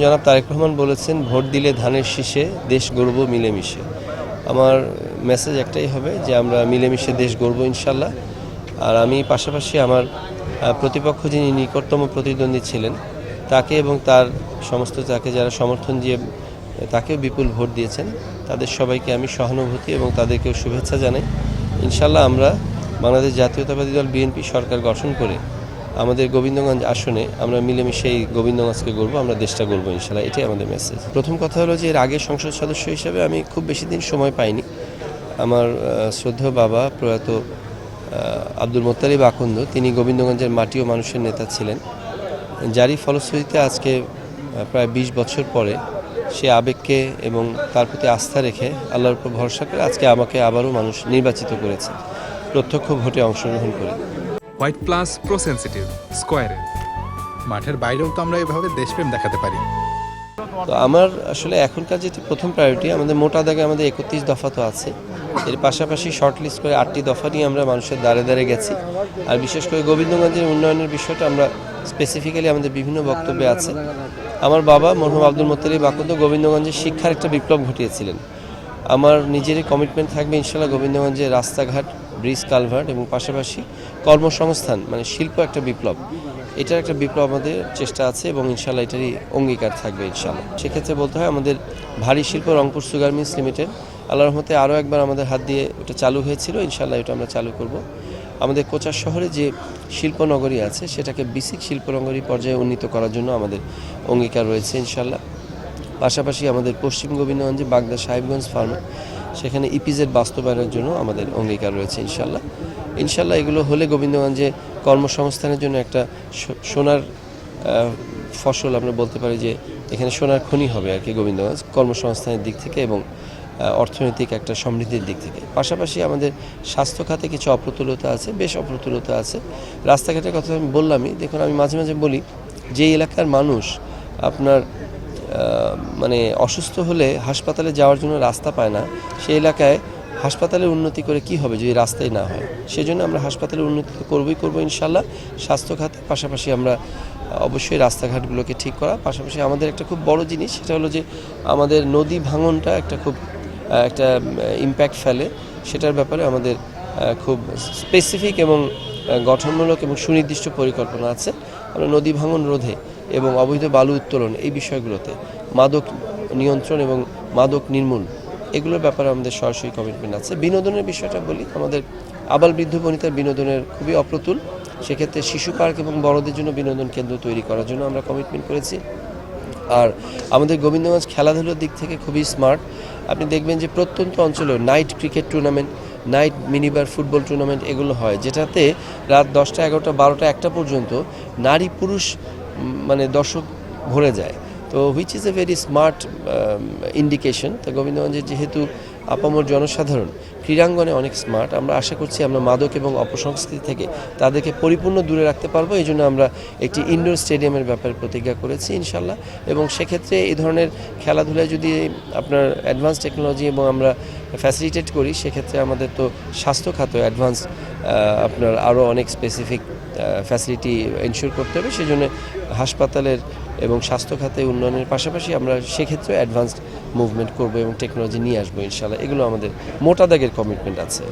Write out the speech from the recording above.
জনাব তারেক রহমান বলেছেন, ভোট দিলে ধানের শীষে দেশ গড়ব মিলেমিশে। আমার মেসেজ একটাই হবে যে আমরা মিলেমিশে দেশ গড়ব ইনশাল্লাহ। আর আমি পাশাপাশি আমার প্রতিপক্ষ যিনি নিকটতম প্রতিদ্বন্দ্বী ছিলেন তাকে এবং তার সমস্ত তাকে যারা সমর্থন দিয়ে তাকেও বিপুল ভোট দিয়েছেন তাদের সবাইকে আমি সহানুভূতি এবং তাদেরকেও শুভেচ্ছা জানাই। ইনশাল্লাহ আমরা বাংলাদেশ জাতীয়তাবাদী দল বিএনপি সরকার গঠন করে আমাদের গোবিন্দগঞ্জ আসনে আমরা মিলেমিশে এই গোবিন্দগঞ্জকে গড়ব, আমরা দেশটা গড়ব ইনশাল্লাহ। এটাই আমাদের মেসেজ। প্রথম কথা হলো যে এর আগে সংসদ সদস্য হিসেবে আমি খুব বেশি দিন সময় পাইনি। আমার শ্রদ্ধেয় বাবা প্রয়াত আব্দুল মোত্তালিব আকন্দ, তিনি গোবিন্দগঞ্জের মাটি ও মানুষের নেতা ছিলেন, যারই ফলশ্রুতিতে আজকে প্রায় ২০ বছর পরে সে আবেগকে এবং তার প্রতি আস্থা রেখে আল্লাহর উপর ভরসা করে আজকে আমাকে আবারও মানুষ নির্বাচিত করেছে প্রত্যক্ষ ভোটে অংশগ্রহণ করে। হোয়াইট প্লাস প্রো সেনসিটিভ স্কয়ারে মাঠের বাইরেও তো আমরা এভাবে দেশপ্রেম দেখাতে পারি। তো আমার আসলে এখনকার যেটি প্রথম প্রায়োরিটি, আমাদের মোটা দাগে আমাদের ৩১ দফা তো আছে, এর পাশাপাশি শর্ট লিস্ট করে ৮টি দফা নিয়ে আমরা মানুষের দ্বারে দ্বারে গেছি। আর বিশেষ করে গোবিন্দগঞ্জের উন্নয়নের বিষয়টা আমরা স্পেসিফিক্যালি আমাদের বিভিন্ন বক্তব্যে আছে। আমার বাবা মরহুম আব্দুল মোত্তালিব আকন্দ গোবিন্দগঞ্জের শিক্ষার একটা বিপ্লব ঘটিয়েছিলেন। আমার নিজেরই কমিটমেন্ট থাকবে ইনশাল্লাহ গোবিন্দগঞ্জের রাস্তাঘাট, ব্রিজ, কালভার্ট এবং পাশাপাশি কর্মসংস্থান মানে শিল্প একটা বিপ্লব, এটার একটা বিপ্লব আমাদের চেষ্টা আছে এবং ইনশাল্লাহ এটারই অঙ্গীকার থাকবে ইনশাল্লাহ। সেক্ষেত্রে বলতে হয় আমাদের ভারী শিল্প রংপুর সুগার মিলস লিমিটেড আল্লাহর রহমতে আরও একবার আমাদের হাত দিয়ে ওটা চালু হয়েছিল, ইনশাল্লাহ এটা আমরা চালু করব। আমাদের কোচার শহরে যে শিল্পনগরী আছে সেটাকে বিসিক শিল্পনগরী পর্যায়ে উন্নীত করার জন্য আমাদের অঙ্গীকার রয়েছে ইনশাল্লাহ। পাশাপাশি আমাদের পশ্চিম গোবিন্দগঞ্জে বাগদা সাহেবগঞ্জ ফার্মে সেখানে ইপিজেড বাস্তবায়নের জন্য আমাদের অঙ্গীকার রয়েছে ইনশাল্লাহ। ইনশাল্লাহ এগুলো হলে গোবিন্দগঞ্জে কর্মসংস্থানের জন্য একটা সোনার ফসল আমরা বলতে পারি যে এখানে সোনার খনি হবে আর কি গোবিন্দগঞ্জ, কর্মসংস্থানের দিক থেকে এবং অর্থনৈতিক একটা সমৃদ্ধির দিক থেকে। পাশাপাশি আমাদের স্বাস্থ্য খাতে কিছু অপ্রতুলতা আছে, বেশ অপ্রতুলতা আছে। রাস্তাঘাটের কথা আমি বললামই। দেখুন, আমি মাঝে মাঝে বলি যে এলাকার মানুষ আপনার মানে অসুস্থ হলে হাসপাতালে যাওয়ার জন্য রাস্তা পায় না, সেই এলাকায় হাসপাতালের উন্নতি করে কি হবে যদি রাস্তাই না হয়। সেজন্য আমরা হাসপাতালের উন্নতি করবো ইনশাল্লাহ। স্বাস্থ্য খাতে পাশাপাশি আমরা অবশ্যই রাস্তাঘাটগুলোকে ঠিক করা, পাশাপাশি আমাদের একটা খুব বড় জিনিস সেটা হলো যে আমাদের নদী ভাঙনটা একটা ইম্প্যাক্ট ফেলে, সেটার ব্যাপারে আমাদের খুব স্পেসিফিক এবং গঠনমূলক এবং সুনির্দিষ্ট পরিকল্পনা আছে। আমরা নদী ভাঙন রোধে এবং অবৈধ বালু উত্তোলন এই বিষয়গুলোতে, মাদক নিয়ন্ত্রণ এবং মাদক নির্মূল এগুলোর ব্যাপারে আমাদের সরাসরি কমিটমেন্ট আছে। বিনোদনের বিষয়টা বলি, আমাদের আবাল বৃদ্ধ বনিতার বিনোদনের খুবই অপ্রতুল। সেক্ষেত্রে শিশু পার্ক এবং বড়দের জন্য বিনোদন কেন্দ্র তৈরি করার জন্য আমরা কমিটমেন্ট করেছি। আর আমাদের গোবিন্দগঞ্জ খেলাধুলার দিক থেকে খুবই স্মার্ট। আপনি দেখবেন যে প্রত্যন্ত অঞ্চলে night cricket tournament, night minibar football tournament এগুলো হয়, যেটাতে রাত 10টা, 11টা, 12টা, 1টা পর্যন্ত নারী পুরুষ মানে দর্শক ভরে যায়। তো which is a very smart indication. তো গোবিন্দগঞ্জের যেহেতু আপামর জনসাধারণ ক্রীড়াঙ্গনে অনেক স্মার্ট, আমরা আশা করছি আমরা মাদক এবং অপসংস্কৃতি থেকে তাদেরকে পরিপূর্ণ দূরে রাখতে পারবো। এই জন্য আমরা একটি ইনডোর স্টেডিয়ামের ব্যাপারে প্রতিজ্ঞা করেছি ইনশাল্লাহ। এবং সেক্ষেত্রে এই ধরনের খেলাধুলায় যদি আপনার অ্যাডভান্স টেকনোলজি এবং আমরা ফ্যাসিলিটেট করি, সেক্ষেত্রে আমাদের তো স্বাস্থ্য খাত অ্যাডভান্স আপনার আরও অনেক স্পেসিফিক ফ্যাসিলিটি এনশিওর করতে হবে। সেই জন্য হাসপাতালের এবং স্বাস্থ্য খাতে উন্নয়নের পাশাপাশি আমরা সেক্ষেত্রে অ্যাডভান্সড মুভমেন্ট করবো এবং টেকনোলজি নিয়ে আসবো ইনশাল্লাহ। এগুলো আমাদের মোটা দাগের কমিটমেন্ট আছে।